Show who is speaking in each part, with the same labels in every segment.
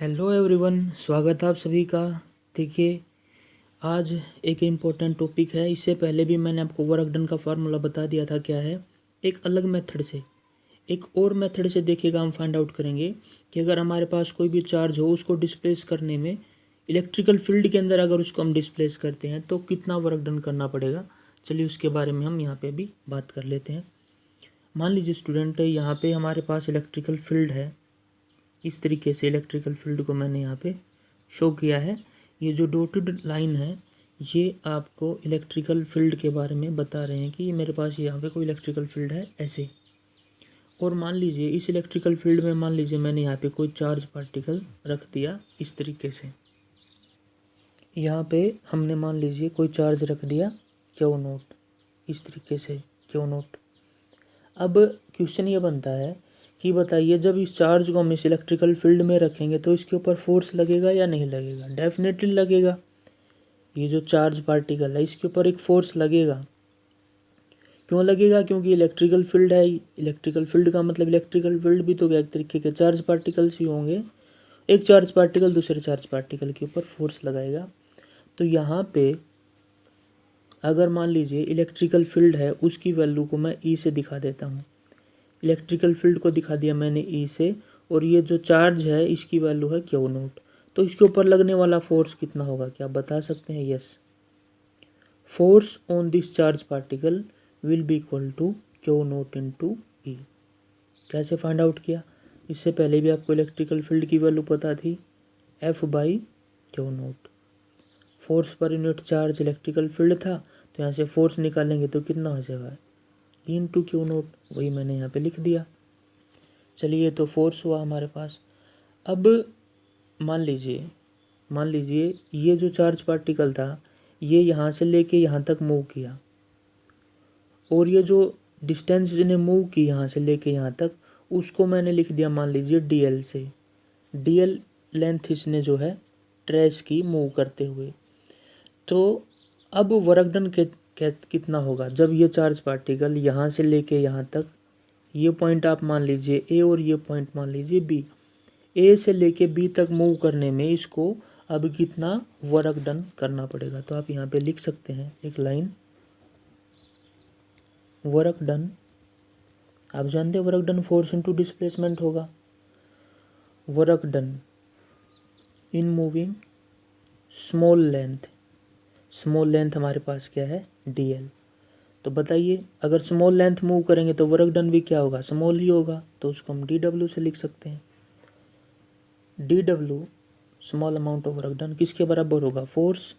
Speaker 1: Hello everyone, स्वागत है आप सभी का। देखिए, आज एक इम्पोर्टेंट टॉपिक है। इससे पहले भी मैंने आपको वर्क डन का फार्मूला बता दिया था क्या है। एक अलग मेथड से, एक और मेथड से देखिएगा, हम फाइंड आउट करेंगे कि अगर हमारे पास कोई भी चार्ज हो, उसको डिस्प्लेस करने में इलेक्ट्रिकल फील्ड के अंदर अगर उसको हम डिस्प्लेस करते हैं तो कितना वर्क डन करना पड़ेगा। चलिए उसके बारे में हम यहाँ पे अभी बात कर लेते हैं। मान लीजिए स्टूडेंट, यहाँ पे हमारे पास इलेक्ट्रिकल फील्ड है। इस तरीके से इलेक्ट्रिकल फील्ड को मैंने यहाँ पे शो किया है। ये जो डॉटेड लाइन है ये आपको इलेक्ट्रिकल फील्ड के बारे में बता रहे हैं कि मेरे पास यहाँ पे कोई इलेक्ट्रिकल फील्ड है ऐसे। और मान लीजिए इस इलेक्ट्रिकल फील्ड में मान लीजिए मैंने यहाँ पे कोई चार्ज पार्टिकल रख दिया इस तरीके से। यहाँ पे हमने मान लीजिए कोई चार्ज रख दिया क्यू नोट, इस तरीके से क्यू नोट। अब क्वेश्चन ये बनता है कि बताइए, जब इस चार्ज को हम इस इलेक्ट्रिकल फील्ड में रखेंगे तो इसके ऊपर फोर्स लगेगा या नहीं लगेगा। डेफिनेटली लगेगा। ये जो चार्ज पार्टिकल है इसके ऊपर एक फोर्स लगेगा। क्यों लगेगा? क्योंकि इलेक्ट्रिकल फील्ड है। इलेक्ट्रिकल फील्ड का मतलब इलेक्ट्रिकल फील्ड भी तो एक तरीके के चार्ज पार्टिकल्स ही होंगे। एक चार्ज पार्टिकल दूसरे चार्ज पार्टिकल के ऊपर फोर्स लगाएगा। तो यहाँ पे अगर मान लीजिए इलेक्ट्रिकल फील्ड है, उसकी वैल्यू को मैं ई से दिखा देता हूँ। इलेक्ट्रिकल फील्ड को दिखा दिया मैंने ई से, और ये जो चार्ज है इसकी वैल्यू है क्यू नोट। तो इसके ऊपर लगने वाला फोर्स कितना होगा, क्या आप बता सकते हैं? Yes, force on this charge particle will be equal to Q naught into E. कैसे फाइंड आउट किया? इससे पहले भी आपको इलेक्ट्रिकल फील्ड की वैल्यू पता थी, F by Q note. Force पर यूनिट चार्ज इलेक्ट्रिकल फील्ड था, तो यहाँ से फोर्स निकालेंगे तो कितना हो जाएगा, ई इंटू क्यू नोट। वही मैंने यहाँ पे लिख दिया। चलिए, तो फोर्स हुआ हमारे पास। अब मान लीजिए ये जो चार्ज पार्टिकल था ये यहाँ से लेके यहाँ तक मूव किया, और ये जो डिस्टेंस इसने मूव की यहाँ से लेके यहाँ तक, उसको मैंने लिख दिया मान लीजिए डीएल से। डीएल लेंथ इसने जो है ट्रेस की मूव करते हुए। तो अब वर्क डन कितना होगा जब ये चार्ज पार्टिकल यहाँ से लेके यहाँ तक, ये पॉइंट आप मान लीजिए ए और ये पॉइंट मान लीजिए बी, ए से लेके बी तक मूव करने में इसको अब कितना वर्क डन करना पड़ेगा। तो आप यहाँ पे लिख सकते हैं एक लाइन, वर्क डन। आप जानते हैं work done force into displacement होगा। Work done in moving small length. Small length हमारे पास क्या है, डीएल। तो बताइए, अगर स्मॉल लेंथ मूव करेंगे तो वर्क डन भी क्या होगा, स्मॉल ही होगा। तो उसको हम डी डब्ल्यू से लिख सकते हैं। D W small amount of work done किसके बराबर होगा, फोर्स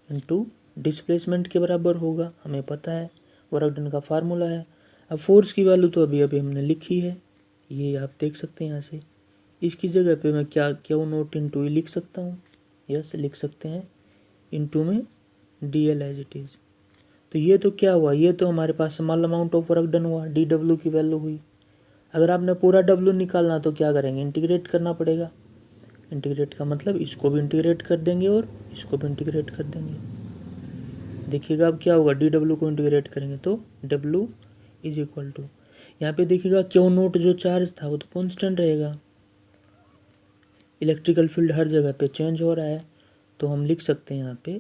Speaker 1: इनटू डिस्प्लेसमेंट के बराबर होगा। हमें पता है वर्क डन का फार्मूला है। अब फोर्स की वैल्यू तो अभी अभी हमने लिखी है, ये आप देख सकते हैं यहाँ से। इसकी जगह पे मैं क्या क्यू नोट इंटू ई लिख सकता हूँ। यस, लिख सकते हैं, इंटू में D L as it is. तो ये तो क्या हुआ, ये तो हमारे पास small amount of work done हुआ, डी डब्ल्यू की वैल्यू हुई। अगर आपने पूरा डब्ल्यू निकालना तो क्या करेंगे, इंटीग्रेट करना पड़ेगा। इंटीग्रेट का मतलब इसको भी इंटीग्रेट कर देंगे और इसको भी इंटीग्रेट कर देंगे। देखिएगा अब क्या होगा, डी डब्ल्यू को इंटीग्रेट करेंगे तो डब्ल्यू इज इक्वल टू, यहाँ पे देखिएगा क्यू नोट जो चार्ज था वो तो कॉन्स्टेंट रहेगा। इलेक्ट्रिकल फील्ड हर जगह पे चेंज हो रहा है, तो हम लिख सकते हैं यहाँ पे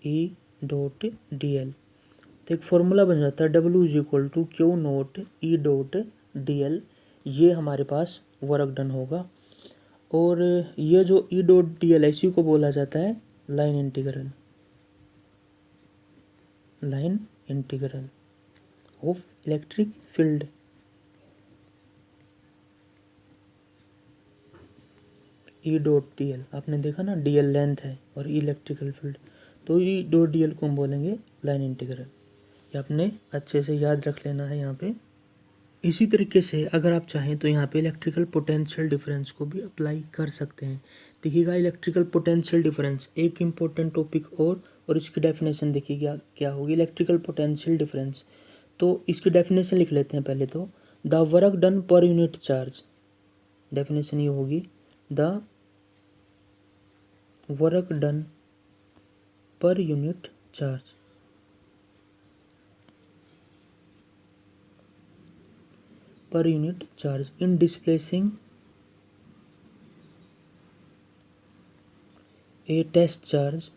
Speaker 1: ई डॉट डी एल। तो एक फॉर्मूला बन जाता है, W is equal to Q naught E dot D L. ये हमारे पास वर्क डन होगा। और ये जो ई डॉट डी एल इसी को बोला जाता है line integral. Line integral of electric field. E dot D L आपने देखा ना, डी एल लेंथ है और इलेक्ट्रिकल फील्ड, तो ई डॉट डी एल को हम बोलेंगे लाइन इंटीग्रल। ये आपने अच्छे से याद रख लेना है यहाँ पे। इसी तरीके से अगर आप चाहें तो यहाँ पे इलेक्ट्रिकल पोटेंशियल डिफरेंस को भी अप्लाई कर सकते हैं। देखिएगा, इलेक्ट्रिकल पोटेंशियल डिफरेंस एक इम्पोर्टेंट टॉपिक और इसकी डेफिनेशन देखिएगा क्या होगी। इलेक्ट्रिकल पोटेंशियल डिफरेंस, तो इसकी डेफिनेशन लिख लेते हैं पहले तो। The work done per unit charge, definition ये होगी, the work done per unit charge in displacing a test charge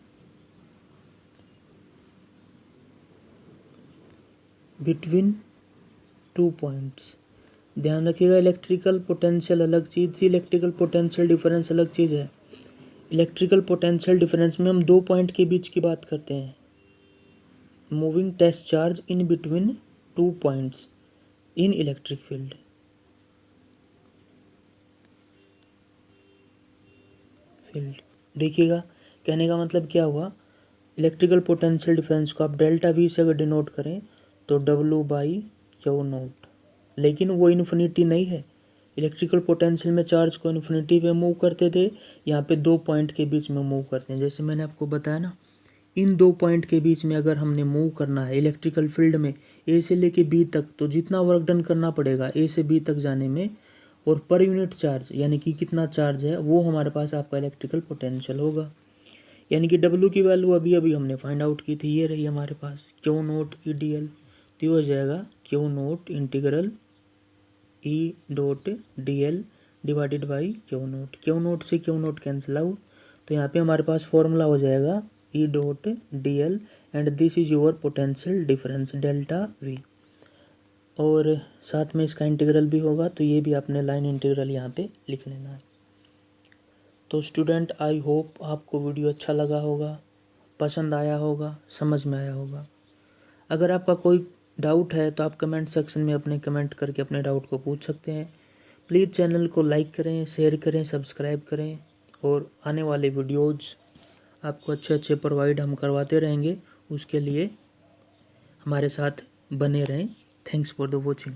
Speaker 1: between 2 points. ध्यान रखिएगा, इलेक्ट्रिकल पोटेंशियल अलग चीज़ थी, इलेक्ट्रिकल पोटेंशियल डिफरेंस अलग चीज़ है। इलेक्ट्रिकल पोटेंशियल डिफरेंस में हम 2 पॉइंट के बीच की बात करते हैं। Moving test charge in between 2 points in electric field. देखिएगा, कहने का मतलब क्या हुआ, इलेक्ट्रिकल पोटेंशियल डिफरेंस को आप डेल्टा वी से अगर डिनोट करें तो W/Q0, लेकिन वो इन्फिनिटी नहीं है। इलेक्ट्रिकल पोटेंशियल में चार्ज को इन्फिनिटी पे मूव करते थे, यहाँ पे 2 पॉइंट के बीच में मूव करते हैं। जैसे मैंने आपको बताया ना, इन 2 पॉइंट के बीच में अगर हमने मूव करना है इलेक्ट्रिकल फील्ड में ए से लेके बी तक, तो जितना वर्क डन करना पड़ेगा ए से बी तक जाने में, और पर यूनिट चार्ज यानी कि कितना चार्ज है, वो हमारे पास आपका इलेक्ट्रिकल पोटेंशियल होगा। यानी कि W की वैल्यू अभी अभी हमने फाइंड आउट की थी, ये रही हमारे पास Q0 EDL। तो ये हो जाएगा Q0 integral E.dl divided by Q0। Q0 से Q0 कैंसिल आउट, तो यहाँ पे हमारे पास फॉर्मूला हो जाएगा E.dl and this is your potential difference delta V। और साथ में इसका इंटीग्रल भी होगा, तो ये भी आपने लाइन इंटीग्रल यहाँ पे लिख लेना है। तो स्टूडेंट, आई होप आपको वीडियो अच्छा लगा होगा, पसंद आया होगा, समझ में आया होगा। अगर आपका कोई डाउट है तो आप कमेंट सेक्शन में अपने कमेंट करके अपने डाउट को पूछ सकते हैं। प्लीज़ चैनल को लाइक करें, शेयर करें, सब्सक्राइब करें, और आने वाले वीडियोज़ आपको अच्छे प्रोवाइड हम करवाते रहेंगे। उसके लिए हमारे साथ बने रहें। Thanks for the watching.